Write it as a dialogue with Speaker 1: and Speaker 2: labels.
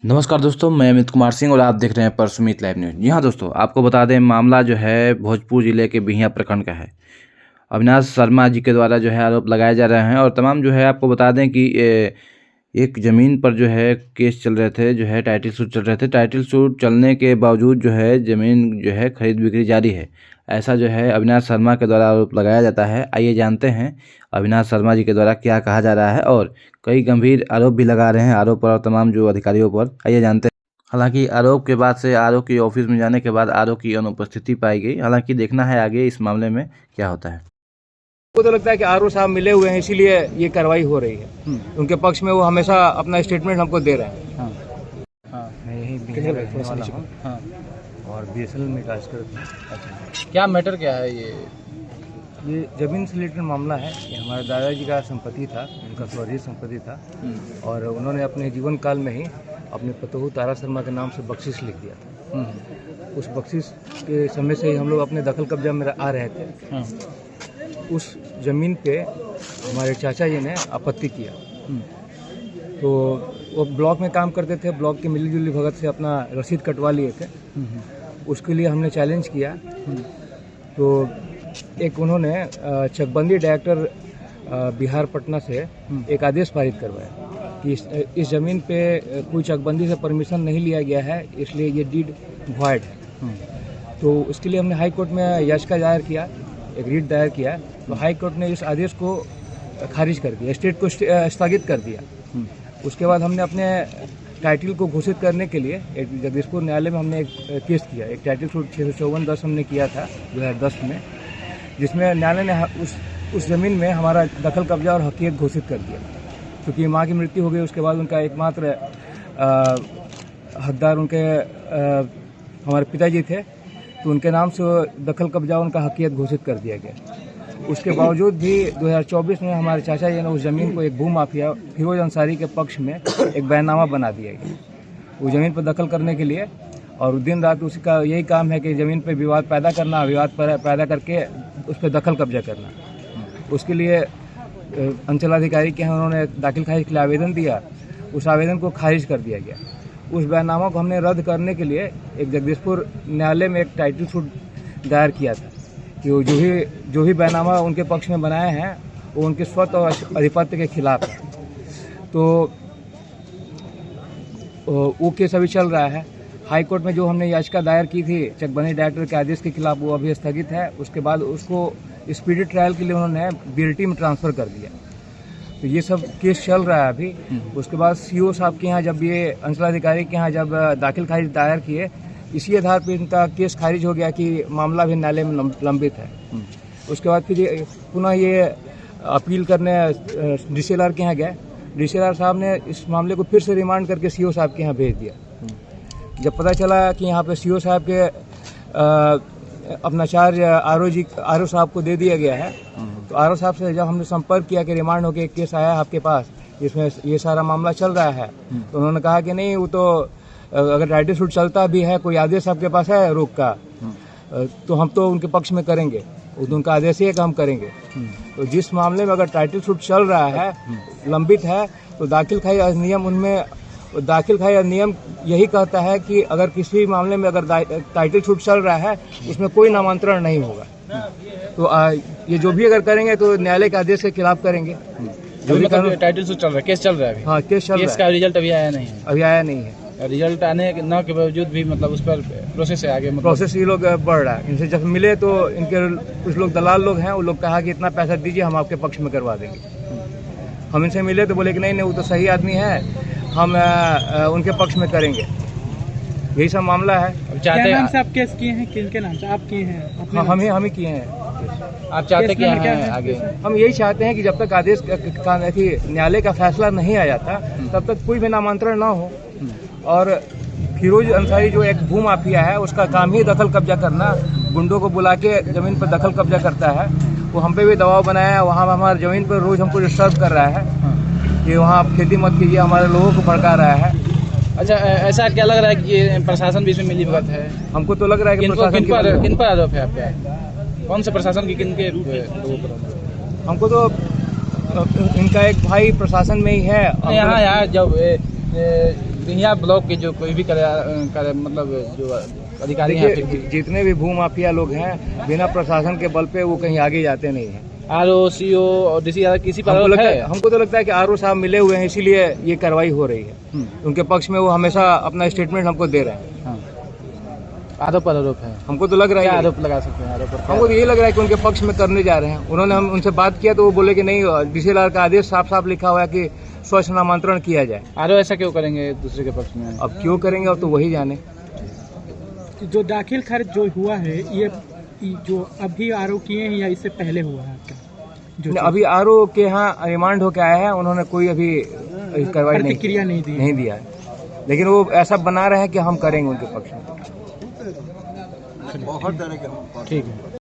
Speaker 1: नमस्कार दोस्तों, मैं अमित कुमार सिंह और आप देख रहे हैं परसुमित लाइव न्यूज़। जी हाँ दोस्तों, आपको बता दें मामला जो है भोजपुर ज़िले के बिहियां प्रखंड का है। अविनाश शर्मा जी के द्वारा जो है आरोप लगाए जा रहे हैं और तमाम जो है आपको बता दें कि एक ज़मीन पर जो है केस चल रहे थे, जो है टाइटल सूट चल रहे थे। टाइटल सूट चलने के बावजूद जो है ज़मीन जो है खरीद बिक्री जारी है, ऐसा जो है अविनाश शर्मा के द्वारा आरोप लगाया जाता है। आइए जानते हैं अविनाश शर्मा जी के द्वारा क्या कहा जा रहा है और कई गंभीर आरोप भी लगा रहे हैं आरोप पर और तमाम जो अधिकारियों पर। आइए जानते हैं। हालांकि आरोप के बाद से आरोप की ऑफिस में जाने के बाद आरोप की अनुपस्थिति पाई गई। हालांकि देखना है आगे इस मामले में क्या होता है।
Speaker 2: मुझको तो लगता है कि आरओ साहब मिले हुए हैं, इसीलिए ये कार्रवाई हो रही है। उनके पक्ष में वो हमेशा अपना स्टेटमेंट हमको दे रहे हैं।
Speaker 3: मैं यही बिहार रहने वाला हूँ।
Speaker 4: हाँ।
Speaker 3: और बीएसएल में कार्य करता हूँ।
Speaker 4: अच्छा, क्या मैटर क्या है
Speaker 3: ये ज़मीन से रिलेटेड मामला है। ये हमारे दादाजी का संपत्ति था, उनका स्वदेशी संपत्ति था और उन्होंने अपने जीवन काल में ही अपने पतोहू तारा शर्मा के नाम से बख्शिश लिख दिया था। उस बख्शिश के समय से ही हम लोग अपने दखल कब्जा में आ रहे थे। उस ज़मीन पे हमारे चाचा जी ने आपत्ति किया। तो वो ब्लॉक में काम करते थे, ब्लॉक के मिलीजुली भगत से अपना रसीद कटवा लिए थे। उसके लिए हमने चैलेंज किया। तो एक उन्होंने चकबंदी डायरेक्टर बिहार पटना से एक आदेश पारित करवाया कि इस ज़मीन पे कोई चकबंदी से परमिशन नहीं लिया गया है, इसलिए ये डीड वॉइड है। तो उसके लिए हमने हाई कोर्ट में याचिका दायर किया, एक रिट दायर किया। तो हाई कोर्ट ने इस आदेश को खारिज कर दिया, स्टेट को स्थगित कर दिया। उसके बाद हमने अपने टाइटल को घोषित करने के लिए एक जगदीशपुर न्यायालय में हमने एक केस किया। एक टाइटल सूट 654-10 हमने किया था 2010 में, जिसमें न्यायालय ने उस ज़मीन में हमारा दखल कब्जा और हकीकत घोषित कर दिया। क्योंकि माँ की मृत्यु हो गई, उसके बाद उनका एकमात्र हकदार उनके हमारे पिताजी थे, तो उनके नाम से दखल कब्जा उनका हकीकत घोषित कर दिया गया। उसके बावजूद भी 2024 में हमारे चाचा जी ने उस ज़मीन को एक भूमाफिया फिरोज अंसारी के पक्ष में एक बैनामा बना दिया गया वो ज़मीन पर दखल करने के लिए। और दिन रात उसका यही काम है कि ज़मीन पर विवाद पैदा करना, विवाद पैदा करके उस पर दखल कब्जा करना। उसके लिए अंचलाधिकारी के यहाँ उन्होंने दाखिल खारिज के लिए आवेदन दिया, उस आवेदन को खारिज कर दिया गया। उस बैनामा को हमने रद्द करने के लिए एक जगदीशपुर न्यायालय में एक टाइटल सूट दायर किया था कि वो जो भी बैनामा उनके पक्ष में बनाए हैं वो उनके स्वत और आधिपत्य के खिलाफ है। तो वो केस अभी चल रहा है। हाई कोर्ट में जो हमने याचिका दायर की थी चकबंदी डायरेक्टर के आदेश के खिलाफ, वो अभी स्थगित है। उसके बाद उसको स्पीडी ट्रायल के लिए उन्होंने बीएलटी में ट्रांसफ़र कर दिया। तो ये सब केस चल रहा है अभी। उसके बाद सीओ साहब के यहाँ जब ये अंचलाधिकारी के यहाँ जब दाखिल खारिज दायर किए, इसी आधार पर इनका केस खारिज हो गया कि मामला भी न्यायालय में लंबित है। उसके बाद फिर पुनः ये अपील करने डीसीएलआर के यहाँ गए। डीसीएलआर साहब ने इस मामले को फिर से रिमांड करके सीओ साहब के यहाँ भेज दिया। जब पता चला कि यहाँ पे सीओ साहब के अपना चार्ज आरओ साहब को दे दिया गया है, तो आरओ साहब से जब हमने संपर्क किया कि रिमांड होकर एक केस आया आपके पास, इसमें ये सारा मामला चल रहा है, तो उन्होंने कहा कि नहीं, वो तो अगर टाइटल सूट चलता भी है, कोई आदेश आपके पास है रोक का, तो हम तो उनके पक्ष में करेंगे, उनका आदेश ही है कि हम करेंगे। तो जिस मामले में अगर टाइटल सूट चल रहा है, लंबित है, तो दाखिल खारिज अधिनियम उनमें दाखिल खारिज अधिनियम यही कहता है कि अगर किसी मामले में अगर टाइटल सूट चल रहा है, उसमें कोई नामांतरण नहीं होगा। तो ये जो भी अगर करेंगे तो न्यायालय के आदेश के खिलाफ करेंगे।
Speaker 4: जो भी टाइटल सूट चल रहा है, केस चल रहा है अभी।
Speaker 3: हाँ, केस चल रहा है।
Speaker 4: केस का रिजल्ट अभी आया नहीं है।
Speaker 3: अभी आया नहीं है।
Speaker 4: रिजल्ट आने न के बावजूद भी मतलब उस पर प्रोसेस है आगे,
Speaker 3: प्रोसेस ये लोग बढ़ रहा है। इनसे जब मिले तो इनके कुछ लोग दलाल लोग हैं, वो लोग कहा कि इतना पैसा दीजिए, हम आपके पक्ष में करवा देंगे। हम इनसे मिले तो बोले कि नहीं, वो तो सही आदमी है, हम उनके पक्ष में करेंगे। यही सब मामला है।
Speaker 4: चाहते
Speaker 2: नाम से आप केस किए हैं, किनके नाम से आप किए हैं?
Speaker 3: हाँ, हम ही किए हैं।
Speaker 4: आप चाहते क्या है आगे?
Speaker 3: हम यही चाहते हैं कि जब तक आदेश का न्यायालय का फैसला नहीं आ जाता, तब तक कोई भी नामांतरण ना हो। और फिरोज अंसारी जो एक भूमाफिया है, उसका काम ही दखल कब्जा करना, गुंडों को बुला के ज़मीन पर दखल कब्जा करता है। वो हम पे भी दबाव बनाया है, वहाँ हमारे ज़मीन पर रोज़ हमको डिस्टर्ब कर रहा है कि वहाँ आप खेती मत कीजिए, हमारे लोगों को भड़का रहा है।
Speaker 4: अच्छा, ऐसा क्या लग रहा है कि ये प्रशासन भी इसमें मिली भगत है?
Speaker 3: हमको तो लग रहा है कि
Speaker 4: किन पर आरोप है आपका? कौन से प्रशासन की किन के लोगों पर?
Speaker 3: हमको तो इनका एक भाई प्रशासन में ही है।
Speaker 4: यहाँ जब बिहिया ब्लॉक के जो कोई भी मतलब जो अधिकारी हैं
Speaker 3: देखिए, जितने भी भू माफिया लोग हैं बिना प्रशासन के बल पे वो कहीं आगे जाते नहीं हैं।
Speaker 4: आरओ, सीओ और डीसी किसी पर
Speaker 3: हमको तो लगता है कि आरओ साहब मिले हुए हैं, इसीलिए ये कार्रवाई हो रही है। उनके पक्ष में वो हमेशा अपना स्टेटमेंट हमको दे रहे हैं।
Speaker 4: आरोप है,
Speaker 3: हमको तो लग रहा है
Speaker 4: क्या आरोप लगा सकते हैं? आरोप
Speaker 3: हमको तो ये लग रहा है कि उनके पक्ष में करने जा रहे हैं। उन्होंने हम उनसे बात किया तो वो बोले कि नहीं, डीसीएलआर का आदेश साफ साफ लिखा हुआ है कि स्वच्छ नामांतरण किया जाए।
Speaker 4: आरोप ऐसा क्यों करेंगे दूसरे के पक्ष में?
Speaker 3: अब क्यों करेंगे अब तो वही जाने।
Speaker 5: जो दाखिल खर्च जो हुआ है ये जो अभी आरोप किए हैं या इससे पहले हुआ है आपका? जो
Speaker 3: अभी आरओ के यहाँ रिमांड होकर आया है, उन्होंने कोई अभी कार्रवाई
Speaker 5: प्रतिक्रिया नहीं
Speaker 3: दिया है, लेकिन वो ऐसा बना रहे हैं कि हम करेंगे उनके पक्ष में।
Speaker 5: ठीक है।